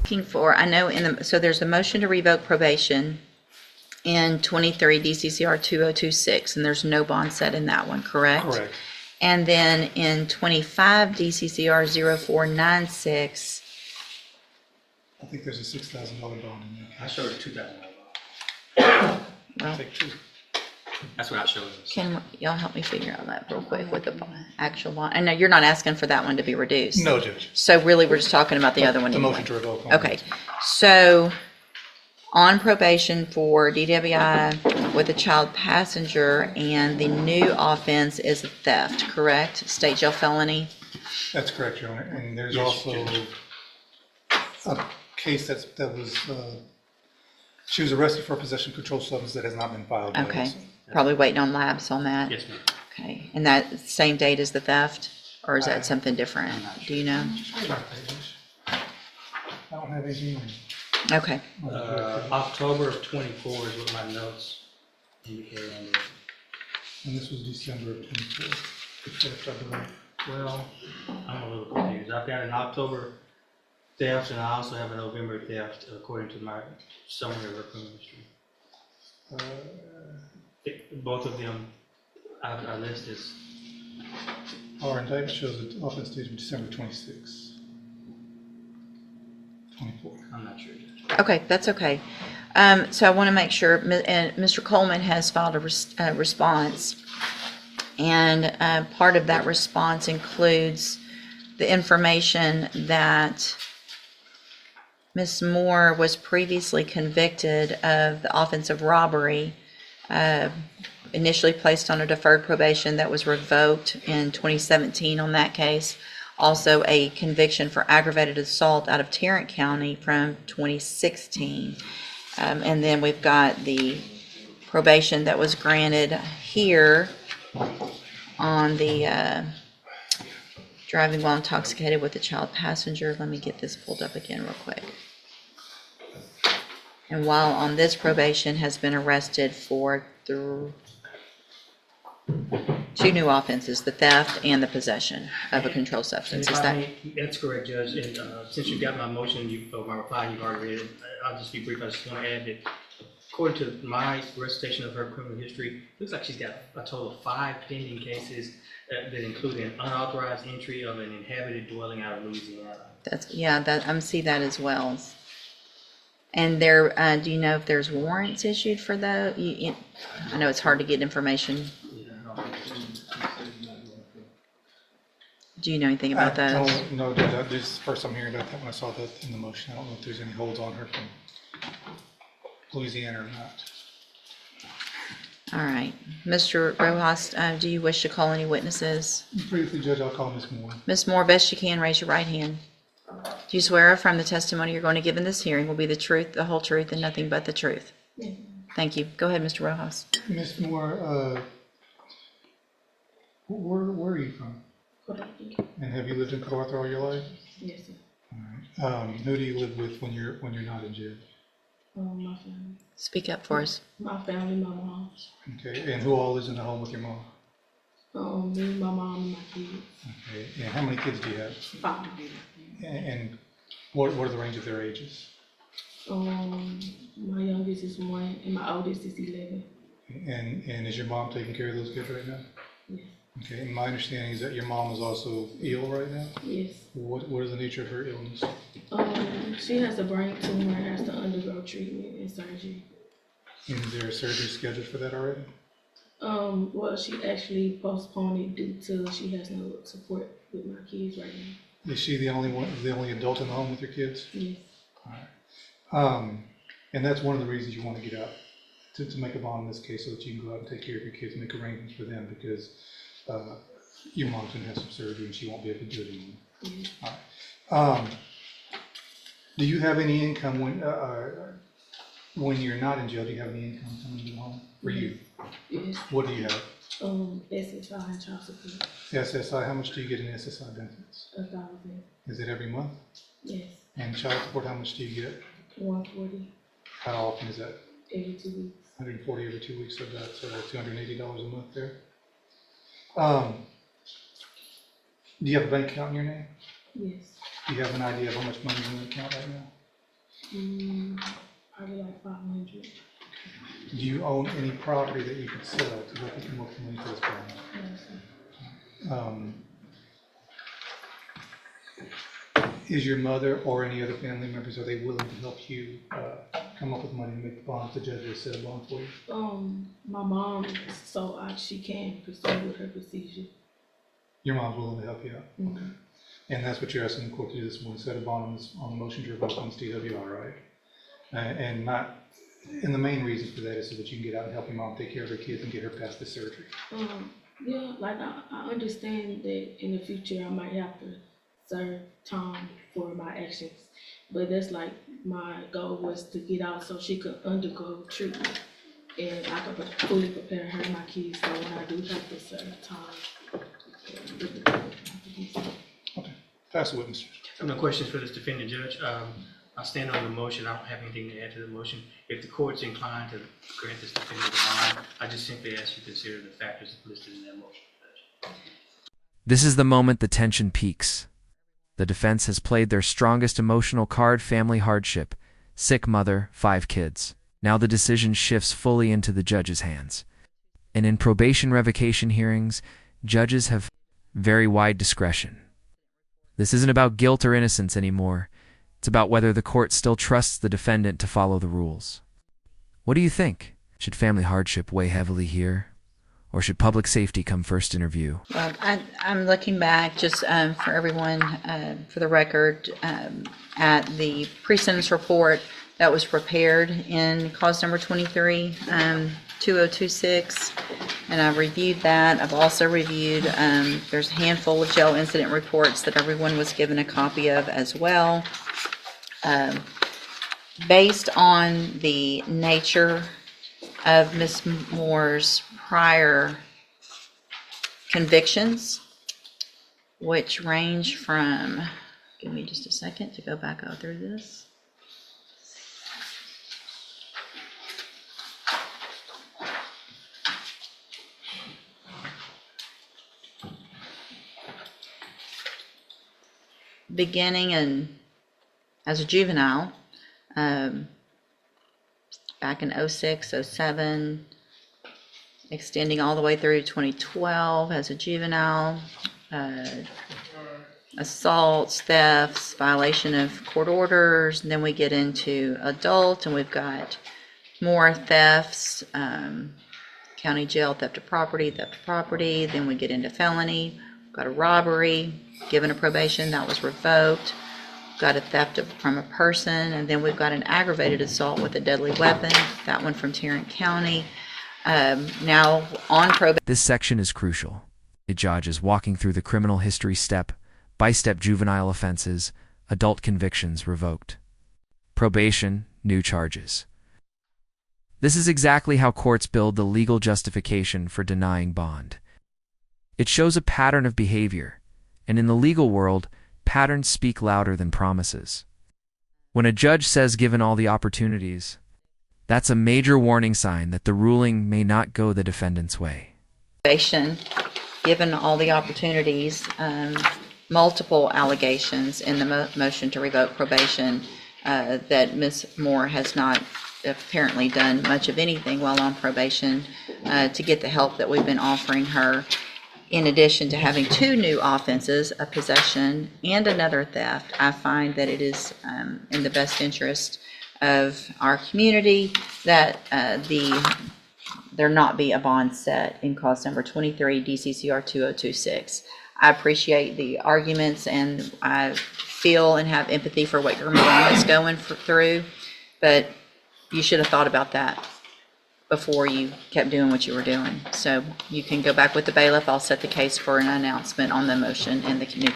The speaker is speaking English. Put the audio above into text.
Looking for, I know so there's a motion to revoke probation in 23 DCCR 2026, and there's no bond set in that one, correct? Correct. And then in 25 DCCR 0496, I think there's a $6,000 bond in there. I showed a $2,000 well, Take two. That's what I showed. can y'all help me figure out that real quick with the actual bond? I know you're not asking for that one to be reduced. No, Judge. So really, we're just talking about the other one The anyway. motion to revoke. Okay, so on probation for DWI with a child passenger, and the new offense is theft, correct? State jail felony? That's correct, Your Honor. And there's Yes, also Judge. a case that was, she was arrested for possession of controlled substance that has not been filed yet. Okay, also. probably waiting on labs on that? Yes, ma'am. Okay, and that same date as the theft, or is that something different? Do you know? I don't have anything. Okay, October of 24 is what my notes indicate on it. And this was December of 24. The theft, I believe. Well, I'm a little confused. I've got an October theft, and I also have a November theft, according to my summary of her criminal history. Both of them I list as. Our indictment shows an offense date of December 26, 24. I'm not sure. okay, that's okay. So I want to make sure, and Mr. Coleman has filed a response, and part of that response includes the information that Ms. Moore was previously convicted of the offense of robbery, initially placed on a deferred probation that was revoked in 2017 on that case. Also a conviction for aggravated assault out of Tarrant County from 2016. And then we've got the probation that was granted here on the driving while intoxicated with a child passenger. Let me get this pulled up again real quick. And while on this probation has been arrested for two new offenses, the theft and the possession of a controlled substance. Is that? That's correct, Judge. And since you got my motion, or my reply, you've already read it. I'll just be brief. I just want to add that according to my recitation of her criminal history, it looks like she's got a total of 5 pending cases that include an unauthorized entry of an inhabited dwelling out of Louisiana. That's, yeah, that, I see that as well. And there, do you know if there's warrants issued for those? I know it's hard to get information. Do you know anything about those? I don't know, Judge. This is the first I'm hearing about that when I saw that in the motion. I don't know if there's any holds on her from Louisiana or not. All right. Mr. Rojas, do you wish to call any witnesses? Briefly, Judge, I'll call Ms. Moore. Ms. Moore, best you can, raise your right hand. Do you swear or affirm the testimony you're going to give in this hearing will be the truth, the whole truth, and nothing but the truth? Yes. Thank you. Go ahead, Mr. Rojas. Ms. Moore, where are you from? Correct. And have you lived in Port Arthur all your life? Yes, sir. All right. Who do you live with when you're not in jail? My family. Speak up for us. My family, my mom. Okay. And who all lives in the home with your mom? Me, my mom, and my kids. Okay. And how many kids do you have? 5. And what are the range of their ages? My youngest is 1, and my oldest is 11. And is your mom taking care of those kids right now? Yes. Okay. And my understanding is that your mom is also ill right now. Yes. What is the nature of her illness? She has a brain tumor and has to undergo treatment and surgery. And is there a surgery scheduled for that already? Well, she actually postponed it due to she has no support with my kids right now. Is she the only adult in the home with your kids? Yes. All right. And that's one of the reasons you want to get out to make a bond in this case, so that you can go out and take care of your kids, make arrangements for them, because your mom's going to have some surgery and she won't be able to do it anymore. Yes. All right. Do you have any income when you're not in jail? Do you have any income coming to the home for you? Yes. What do you have? SSI and child support. SSI. How much do you get in SSI benefits? 1,000. Is it every month? Yes. And child support, how much do you get? 140 How often is that? every 2 weeks. 140 every 2 weeks, so that's $280 a month there. Do you have a bank account in your name? Yes. Do you have an idea of how much money is in the account right now? Probably like 500. Do you own any property that you could sell to help you come up with money for this bond? Is your mother or any other family members, are they willing to help you come up with money to make the bond if the judge will set a bond for you? My mom, she can proceed with her procedure. Your mom's willing to help you out? Okay. And that's what you're asking the court to do this morning, set a bond on the motion to revoke on this DWR, right? And the main reason for that is so that you can get out and help your mom take care of her kids and get her past the surgery. Yeah, like I understand that in the future I might have to serve time for my actions, but that's like my goal was to get out so she could undergo treatment and I could fully prepare her and my kids so when I do have to serve time. Okay, pass the witness. I have no questions for this defendant, Judge. I stand on the motion. I don't have anything to add to the motion. If the court's inclined to grant this defendant a bond, I just simply ask you to consider the factors listed in that motion, Judge. This is the moment the tension peaks. The defense has played their strongest emotional card, family hardship, sick mother, 5 kids. Now the decision shifts fully into the judge's hands. And in probation revocation hearings, judges have very wide discretion. This isn't about guilt or innocence anymore. It's about whether the court still trusts the defendant to follow the rules. What do you think? Should family hardship weigh heavily here? Or should public safety come first in review? Well, I'm looking back just for everyone, for the record, at the pre-sentence report that was prepared in cause number 23, 2026, and I've reviewed that. I've also reviewed, there's a handful of jail incident reports that everyone was given a copy of as well. Based on the nature of Ms. Moore's prior convictions, which range from, give me just a second to go back out through this. Beginning as a juvenile, back in 06, 07, extending all the way through 2012 as a juvenile, assaults, thefts, violation of court orders, and then we get into adult, and we've got more thefts, county jail, theft of property, then we get into felony, we've got a robbery, given a probation, that was revoked, we've got a theft from a person, and then we've got an aggravated assault with a deadly weapon, that one from Tarrant County. Now on probation. This section is crucial. The judge is walking through the criminal history step-by-step juvenile offenses, adult convictions revoked. Probation, new charges. This is exactly how courts build the legal justification for denying bond. It shows a pattern of behavior, and in the legal world, patterns speak louder than promises. When a judge says given all the opportunities, that's a major warning sign that the ruling may not go the defendant's way. Given all the opportunities, multiple allegations in the motion to revoke probation that Ms. Moore has not apparently done much of anything while on probation to get the help that we've been offering her. In addition to having 2 new offenses, a possession and another theft, I find that it is in the best interest of our community that there not be a bond set in cause number 23 DCCR 2026. I appreciate the arguments and I feel and have empathy for what your mom is going through, but you should have thought about that before you kept doing what you were doing. So you can go back with the bailiff. I'll set the case for an announcement on the motion in the community.